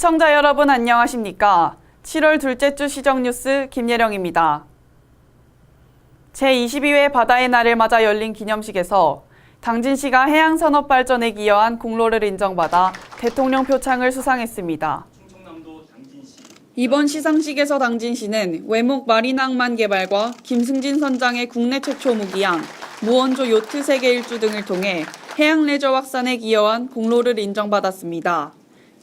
시청자 여러분 안녕하십니까? 7월 둘째 주 시정뉴스 김예령입니다. 제22회 바다의 날을 맞아 열린 기념식에서 당진시가 해양산업 발전에 기여한 공로를 인정받아 대통령 표창을 수상했습니다. 이번 시상식에서 당진시는 외목 마린항만 개발과 김승진 선장의 국내 최초 무기양, 무원조 요트 세계 일주 등을 통해 해양 레저 확산에 기여한 공로를 인정받았습니다.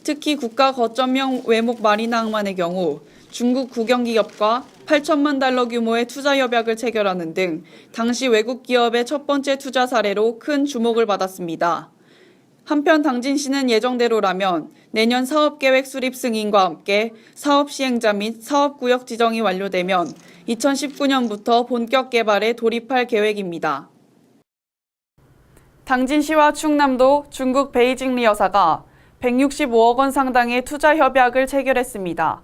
특히 국가 거점형 외목 마린항만의 경우 중국 국영기업과 8천만 달러 규모의 투자 협약을 체결하는 등 당시 외국 기업의 첫 번째 투자 사례로 큰 주목을 받았습니다. 한편 당진시는 예정대로라면 내년 사업계획 수립 승인과 함께 사업 시행자 및 사업구역 지정이 완료되면 2019년부터 본격 개발에 돌입할 계획입니다. 당진시와 충남도 중국 베이징 리어사가 165억 원 상당의 투자 협약을 체결했습니다.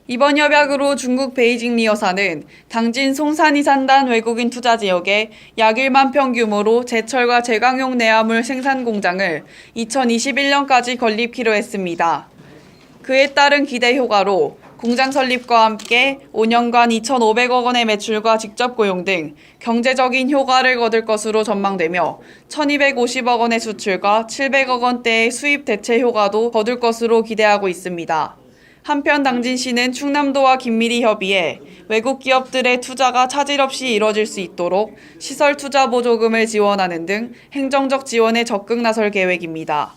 이번 협약으로 중국 베이징 리어사는 당진 송산이산단 외국인 투자 지역에 약 1만 평 규모로 제철과 제광용 내화물 생산 공장을 2021년까지 건립키로 했습니다. 그에 따른 기대 효과로 공장 설립과 함께 5년간 2,500억 원의 매출과 직접 고용 등 경제적인 효과를 거둘 것으로 전망되며 1,250억 원의 수출과 700억 원대의 수입 대체 효과도 거둘 것으로 기대하고 있습니다. 한편 당진시는 충남도와 긴밀히 협의해 외국 기업들의 투자가 차질 없이 이뤄질 수 있도록 시설 투자 보조금을 지원하는 등 행정적 지원에 적극 나설 계획입니다.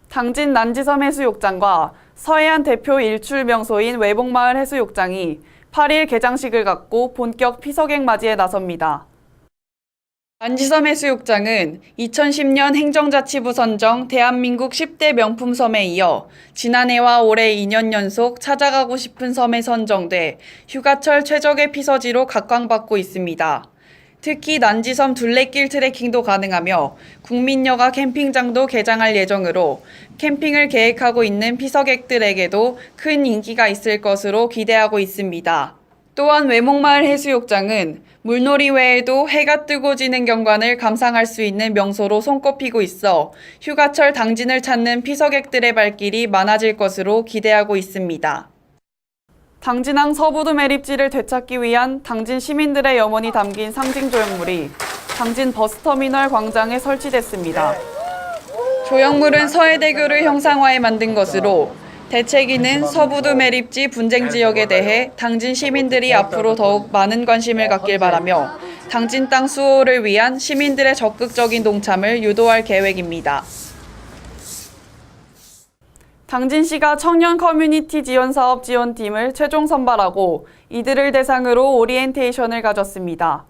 당진 난지섬 해수욕장과 서해안 대표 일출 명소인 외복마을 해수욕장이 8일 개장식을 갖고 본격 피서객 맞이에 나섭니다. 난지섬 해수욕장은 2010년 행정자치부 선정 대한민국 10대 명품섬에 이어 지난해와 올해 2년 연속 찾아가고 싶은 섬에 선정돼 휴가철 최적의 피서지로 각광받고 있습니다. 특히 난지섬 둘레길 트레킹도 가능하며 국민여가 캠핑장도 개장할 예정으로 캠핑을 계획하고 있는 피서객들에게도 큰 인기가 있을 것으로 기대하고 있습니다. 또한 외목마을 해수욕장은 물놀이 외에도 해가 뜨고 지는 경관을 감상할 수 있는 명소로 손꼽히고 있어 휴가철 당진을 찾는 피서객들의 발길이 많아질 것으로 기대하고 있습니다. 당진항 서부두 매립지를 되찾기 위한 당진 시민들의 염원이 담긴 상징 조형물이 당진 버스터미널 광장에 설치됐습니다. 조형물은 서해대교를 형상화해 만든 것으로 대책위는 서부두 매립지 분쟁 지역에 대해 당진 시민들이 앞으로 더욱 많은 관심을 갖길 바라며 당진 땅 수호를 위한 시민들의 적극적인 동참을 유도할 계획입니다. 당진시가 청년 커뮤니티 지원 사업 지원팀을 최종 선발하고 이들을 대상으로 오리엔테이션을 가졌습니다.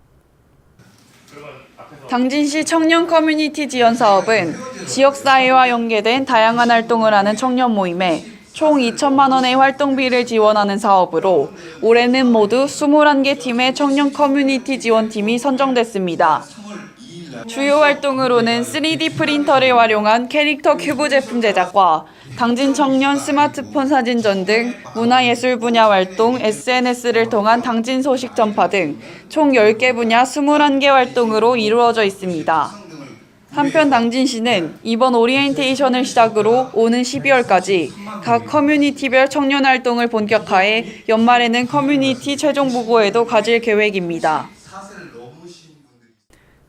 당진시 청년 커뮤니티 지원 사업은 지역사회와 연계된 다양한 활동을 하는 청년 모임에 총 2천만 원의 활동비를 지원하는 사업으로 올해는 모두 21개 팀의 청년 커뮤니티 지원팀이 선정됐습니다. 주요 활동으로는 3D 프린터를 활용한 캐릭터 큐브 제품 제작과 당진 청년 스마트폰 사진전 등 문화예술 분야 활동, SNS를 통한 당진 소식 전파 등 총 10개 분야 21개 활동으로 이루어져 있습니다. 한편 당진시는 이번 오리엔테이션을 시작으로 오는 12월까지 각 커뮤니티별 청년 활동을 본격화해 연말에는 커뮤니티 최종 보고회도 가질 계획입니다.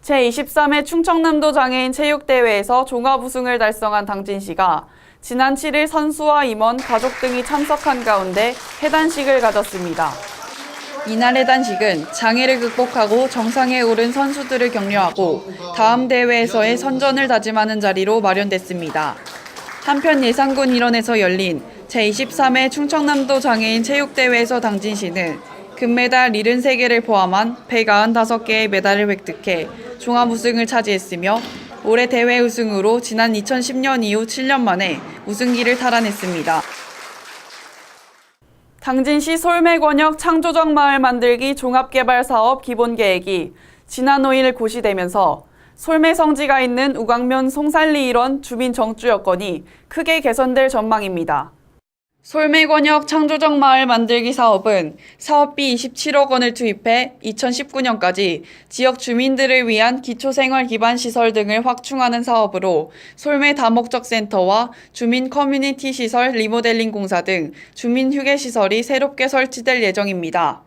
제23회 충청남도 장애인 체육대회에서 종합 우승을 달성한 당진시가 지난 7일 선수와 임원, 가족 등이 참석한 가운데 해단식을 가졌습니다. 이날 해단식은 장애를 극복하고 정상에 오른 선수들을 격려하고 다음 대회에서의 선전을 다짐하는 자리로 마련됐습니다. 한편 예산군 일원에서 열린 제23회 충청남도 장애인 체육대회에서 당진시는 금메달 73개를 포함한 195개의 메달을 획득해 종합 우승을 차지했으며 올해 대회 우승으로 지난 2010년 이후 7년 만에 우승기를 탈환했습니다. 당진시 솔매권역 창조적 마을 만들기 종합개발사업 기본계획이 지난 5일 고시되면서 솔매 성지가 있는 우광면 송살리 일원 주민 정주 여건이 크게 개선될 전망입니다. 솔매권역 창조적 마을 만들기 사업은 사업비 27억 원을 투입해 2019년까지 지역 주민들을 위한 기초생활 기반 시설 등을 확충하는 사업으로 솔매 다목적 센터와 주민 커뮤니티 시설 리모델링 공사 등 주민 휴게 시설이 새롭게 설치될 예정입니다.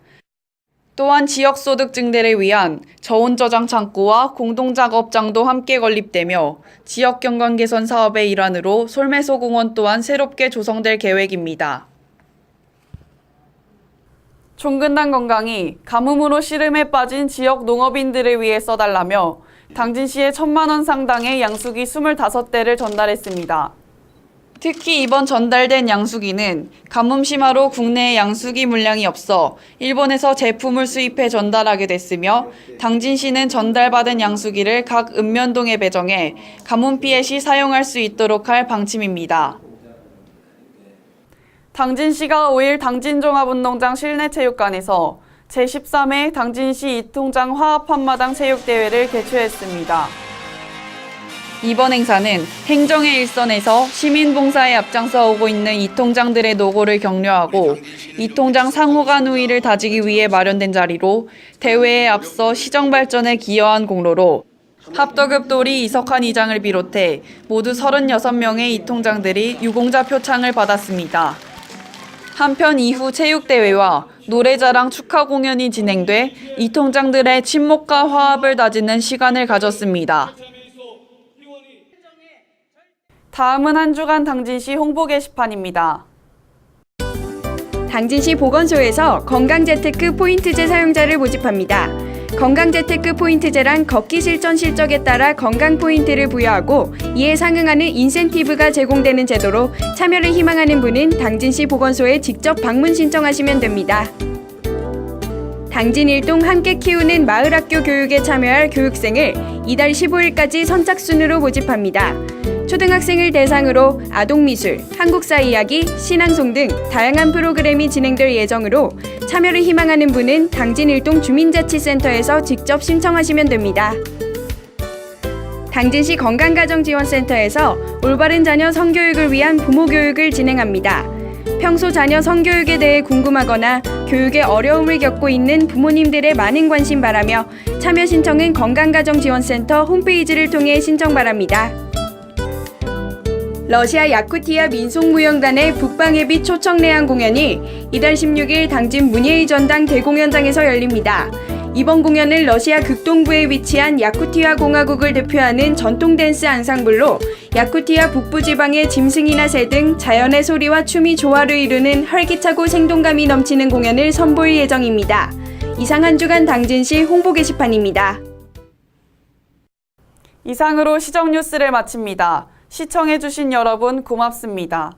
또한 지역 소득 증대를 위한 저온 저장 창구와 공동 작업장도 함께 건립되며 지역 경관 개선 사업의 일환으로 솔매소공원 또한 새롭게 조성될 계획입니다. 총근당 건강이 가뭄으로 시름에 빠진 지역 농업인들을 위해 써달라며 당진시에 1,000만 원 상당의 양수기 25대를 전달했습니다. 특히 이번 전달된 양수기는 가뭄 심화로 국내에 양수기 물량이 없어 일본에서 제품을 수입해 전달하게 됐으며 당진시는 전달받은 양수기를 각 읍면동에 배정해 가뭄 피해 시 사용할 수 있도록 할 방침입니다. 당진시가 5일 당진종합운동장 실내체육관에서 제13회 당진시 이통장 화합한마당 체육대회를 개최했습니다. 이번 행사는 행정의 일선에서 시민봉사에 앞장서 오고 있는 이통장들의 노고를 격려하고 이통장 상호간 우위를 다지기 위해 마련된 자리로 대회에 앞서 시정 발전에 기여한 공로로 합덕읍 도리 이석환 이장을 비롯해 모두 36명의 이통장들이 유공자 표창을 받았습니다. 한편 이후 체육대회와 노래자랑 축하 공연이 진행돼 이통장들의 친목과 화합을 다지는 시간을 가졌습니다. 다음은 한 주간 당진시 홍보 게시판입니다. 당진시 보건소에서 건강재테크 포인트제 사용자를 모집합니다. 건강재테크 포인트제란 걷기 실전 실적에 따라 건강 포인트를 부여하고 이에 상응하는 인센티브가 제공되는 제도로 참여를 희망하는 분은 당진시 보건소에 직접 방문 신청하시면 됩니다. 당진 일동 함께 키우는 마을학교 교육에 참여할 교육생을 이달 15일까지 선착순으로 모집합니다. 초등학생을 대상으로 아동미술, 한국사 이야기, 신앙송 등 다양한 프로그램이 진행될 예정으로 참여를 희망하는 분은 당진 일동 주민자치센터에서 직접 신청하시면 됩니다. 당진시 건강가정지원센터에서 올바른 자녀 성교육을 위한 부모 교육을 진행합니다. 평소 자녀 성교육에 대해 궁금하거나 교육에 어려움을 겪고 있는 부모님들의 많은 관심 바라며 참여 신청은 건강가정지원센터 홈페이지를 통해 신청 바랍니다. 러시아 야쿠티아 민속무용단의 북방예비 초청내한 공연이 이달 16일 당진 문예의 전당 대공연장에서 열립니다. 이번 공연은 러시아 극동부에 위치한 야쿠티아 공화국을 대표하는 전통 댄스 앙상블로 야쿠티아 북부 지방의 짐승이나 새 등 자연의 소리와 춤이 조화를 이루는 활기차고 생동감이 넘치는 공연을 선보일 예정입니다. 이상 한 주간 당진시 홍보 게시판입니다. 이상으로 시정 뉴스를 마칩니다. 시청해주신 여러분 고맙습니다.